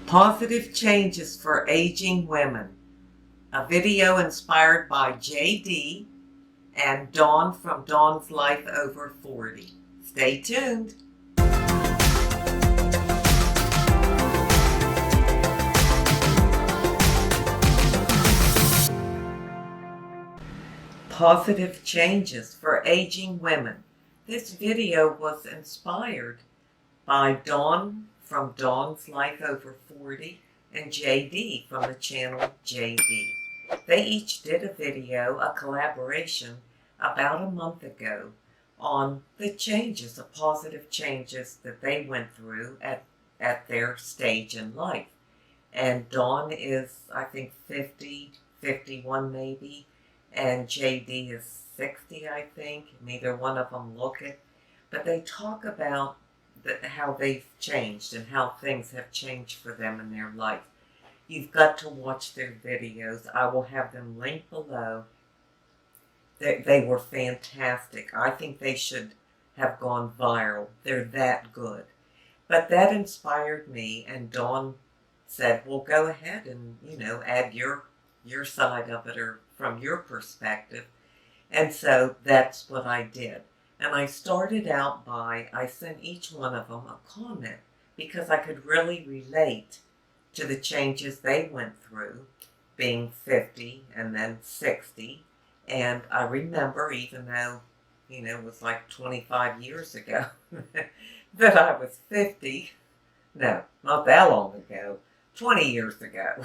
Positive Changes for Aging Women, a video inspired by JDEE and Dawn from Dawn's Life Over 40. Stay tuned. Positive Changes for Aging Women. This video was inspired by Dawn from Dawn's Life Over 40 and JD from the channel JD. They each did a video, a collaboration, about a month ago on the changes, the positive changes that they went through at their stage in life. And Dawn is, I think, 50, 51 maybe, and JD is 60, I think. Neither one of them look it. But they talk about how they've changed and how things have changed for them in their life. You've got to watch their videos. I will have them linked below. They were fantastic. I think they should have gone viral. They're that good. But that inspired me, and Dawn said, well, go ahead and, add your side of it or from your perspective. And so that's what I did. And I started out by, I sent each one of them a comment because I could really relate to the changes they went through, being 50 and then 60. And I remember, even though, it was like 25 years ago that I was 50. No, not that long ago. 20 years ago.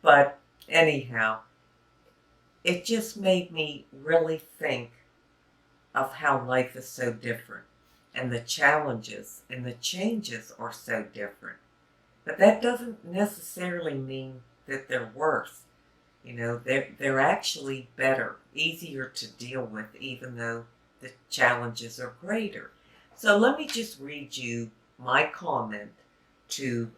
But anyhow, it just made me really think of how life is so different, and the challenges and the changes are so different. But that doesn't necessarily mean that they're worse. They're actually better, easier to deal with, even though the challenges are greater. So let me just read you my comment to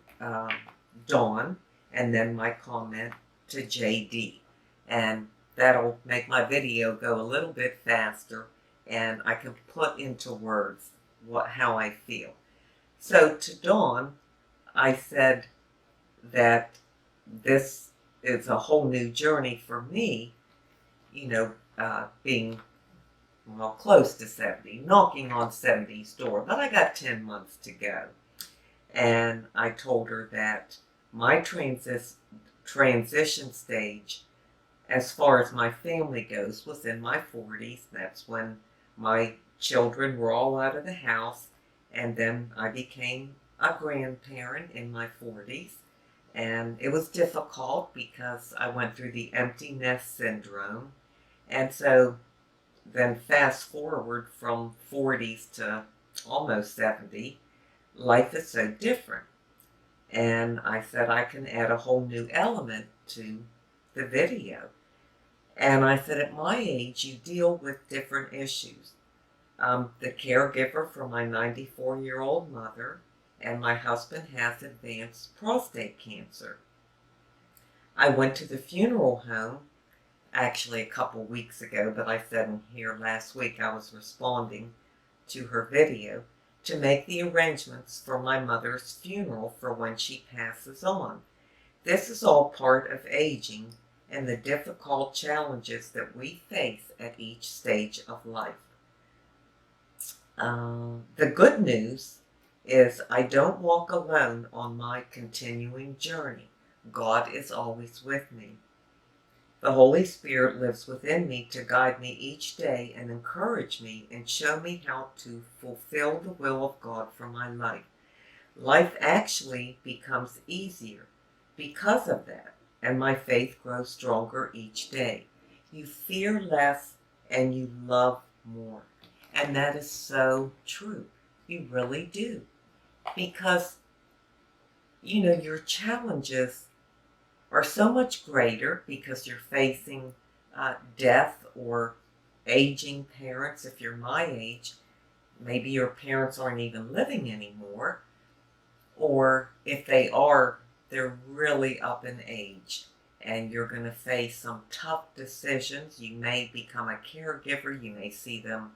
Dawn, and then my comment to JD. And that'll make my video go a little bit faster, and I can put into words how I feel. So to Dawn, I said that this is a whole new journey for me, being, close to 70, knocking on 70's door, but I got 10 months to go. And I told her that my transition stage, as far as my family goes, was in my 40s. That's when my children were all out of the house, and then I became a grandparent in my 40s. And it was difficult because I went through the empty nest syndrome. And so then fast forward from 40s to almost 70, life is so different. And I said I can add a whole new element to the video. And I said, at my age, you deal with different issues. The caregiver for my 94-year-old mother, and my husband has advanced prostate cancer. I went to the funeral home, actually a couple weeks ago, but I said in here last week I was responding to her video, to make the arrangements for my mother's funeral for when she passes on. This is all part of aging and the difficult challenges that we face at each stage of life. The good news is I don't walk alone on my continuing journey. God is always with me. The Holy Spirit lives within me to guide me each day and encourage me and show me how to fulfill the will of God for my life. Life actually becomes easier because of that, and my faith grows stronger each day. You fear less and you love more. And that is so true. You really do. Because, your challenges are so much greater because you're facing death or aging parents. If you're my age, maybe your parents aren't even living anymore. Or if they are, they're really up in age. And you're going to face some tough decisions. You may become a caregiver. You may see them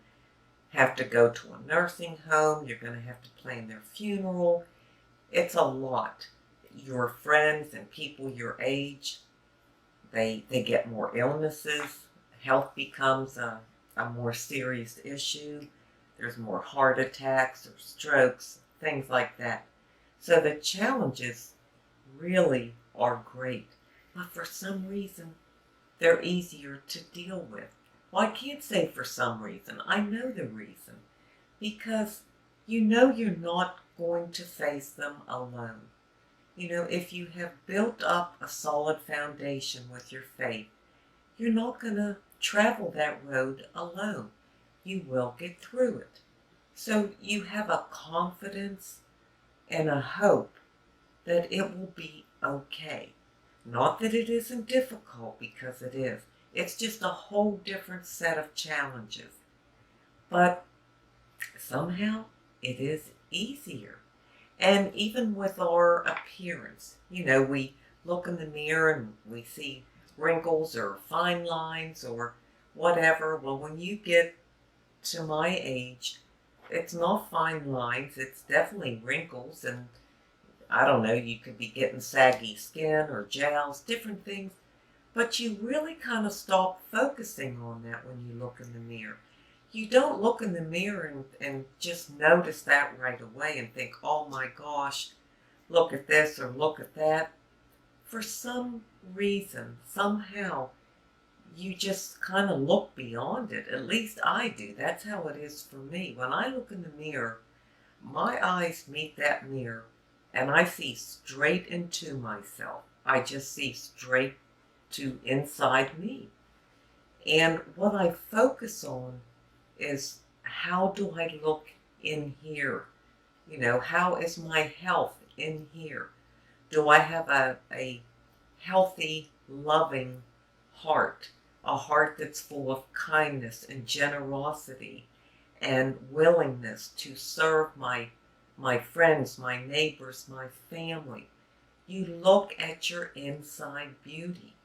have to go to a nursing home. You're going to have to plan their funeral. It's a lot. your friends and people your age, they get more illnesses. Health becomes a more serious issue. There's more heart attacks or strokes, things like that. So the challenges really are great, but for some reason, they're easier to deal with. Well, I can't say for some reason. I know the reason. Because you know you're not going to face them alone. You know, if you have built up a solid foundation with your faith, you're not going to travel that road alone. You will get through it. So you have a confidence and a hope that it will be okay. Not that it isn't difficult, because it is. It's just a whole different set of challenges. But somehow it is easier. And even with our appearance, you know, we look in the mirror and we see wrinkles or fine lines or whatever. Well, when you get to my age, it's not fine lines, it's definitely wrinkles, and I don't know, you could be getting saggy skin or jowls, different things, but you really kind of stop focusing on that when you look in the mirror. You don't look in the mirror and just notice that right away and think, oh my gosh, look at this or look at that. For some reason, somehow, you just kind of look beyond it. At least I do. That's how it is for me. When I look in the mirror, my eyes meet that mirror and I see straight into myself. I just see straight to inside me. And what I focus on is, how do I look in here? You know, how is my health in here? Do I have a healthy, loving heart? A heart that's full of kindness and generosity and willingness to serve my friends, my neighbors, my family. You look at your inside beauty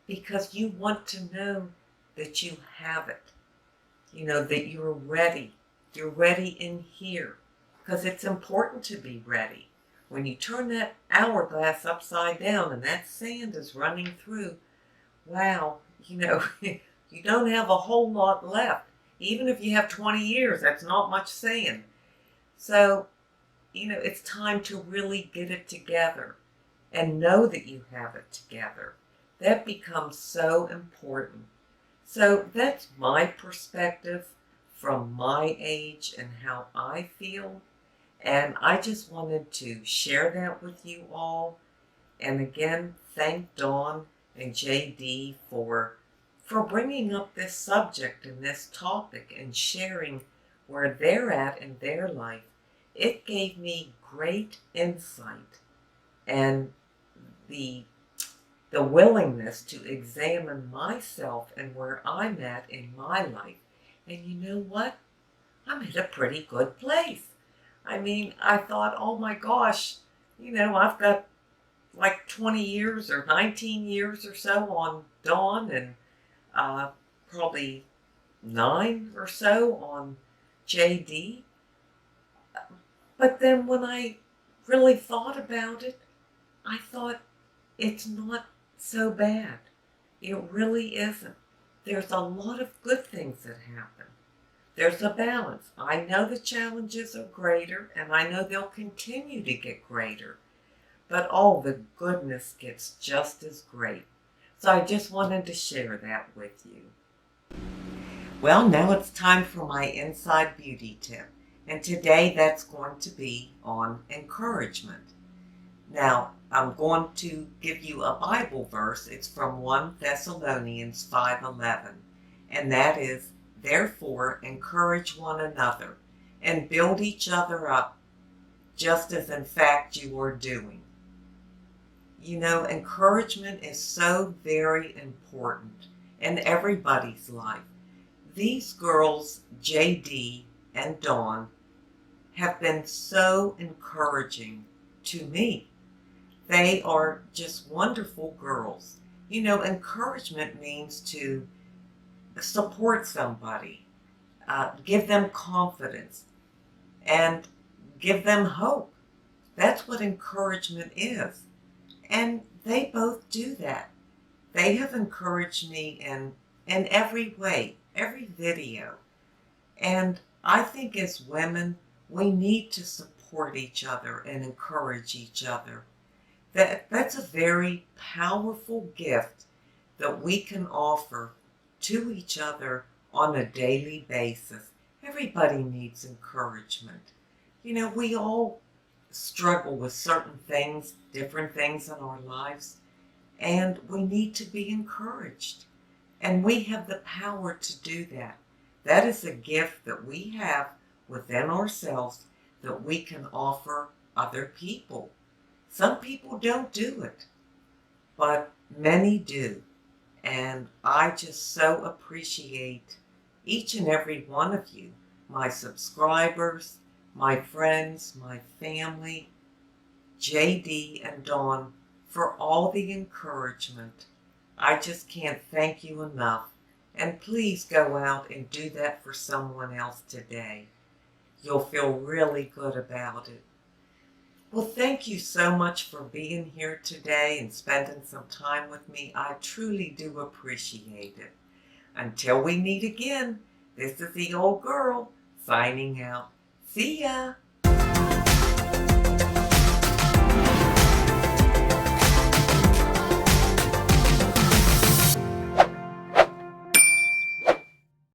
because you want to know that you have it. You know, that you're ready. You're ready in here, because it's important to be ready. When you turn that hourglass upside down and that sand is running through, wow, you know, you don't have a whole lot left. Even if you have 20 years, that's not much sand. So, you know, it's time to really get it together and know that you have it together. That becomes so important. So that's my perspective from my age and how I feel. And I just wanted to share that with you all. And again, thank Dawn and JD for bringing up this subject and this topic and sharing where they're at in their life. It gave me great insight and the willingness to examine myself and where I'm at in my life. And you know what? I'm in a pretty good place. I mean, I thought, oh my gosh, you know, I've got like 20 years or 19 years or so on Dawn, and probably 9 or so on JD. But then when I really thought about it, I thought, it's not so bad. It really isn't. There's a lot of good things that happen. There's a balance. I know the challenges are greater, and I know they'll continue to get greater. But oh, the goodness gets just as great. So I just wanted to share that with you. Well, now it's time for my Inside Beauty tip. And today that's going to be on encouragement. Now, I'm going to give you a Bible verse. It's from 1 Thessalonians 5:11. And that is, therefore, encourage one another and build each other up, just as in fact you are doing. You know, encouragement is so very important in everybody's life. These girls, JD and Dawn, have been so encouraging to me. They are just wonderful girls. You know, encouragement means to support somebody, give them confidence, and give them hope. That's what encouragement is. And they both do that. They have encouraged me in every way, every video. And I think as women, we need to support each other and encourage each other. That's a very powerful gift that we can offer to each other on a daily basis. Everybody needs encouragement. You know, we all struggle with certain things, different things in our lives, and we need to be encouraged. And we have the power to do that. That is a gift that we have within ourselves that we can offer other people. Some people don't do it, but many do. And I just so appreciate each and every one of you, my subscribers, my friends, my family, JD and Dawn, for all the encouragement. I just can't thank you enough. And please go out and do that for someone else today. You'll feel really good about it. Well, thank you so much for being here today and spending some time with me. I truly do appreciate it. Until we meet again, this is the old girl signing out. See ya!